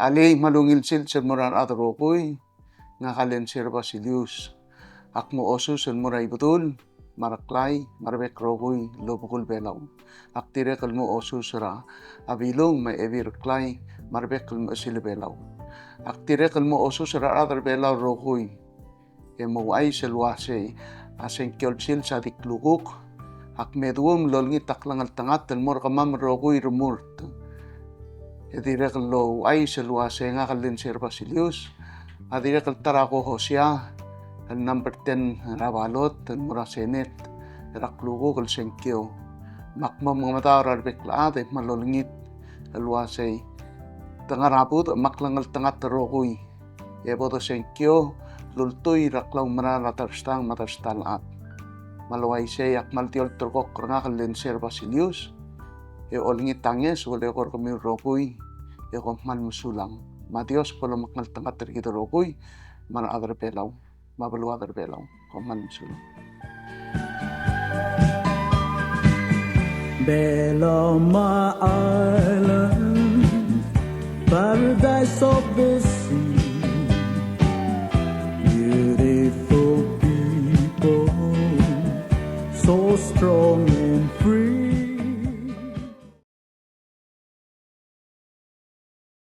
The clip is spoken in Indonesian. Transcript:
Ali malungilsil sen morar adrokoy nga kalen Sir Basilius. Akmo oso sen moray betul maraklay marbek rokoy lobukul belaw. Aktire kalmo oso sera abilong may evirklay marbek kalmo silbelaw. Aktire kalmo oso sera adar belaw rokoy. Emaway selwase asen kyolsil sa diklukuk. Akmeduom lolngi taklangal tangat telmor kamam rokoy rumurt. Edire kallo ay selwase nga kalin Sir Basilius. Adire kaltarako Hosea al number 10 rabalot dan mura senet raklugo kal senkyo makma mga matarar bekla ate malolngit alwasay tangaraput maklangal tangat rokoy eboto senkyo lultoy raklaw mararatarstang matarstalat malaway siya maltiol turkok nga kalin Sir Basilius olngit tanges wala kor kami rokoy mal musulang Matios pala makngal tangat terkita rokoy mana adar pelaw mabalu adar pelaw koman musulang Beloma Island, paradise of the sea, beautiful people, so strong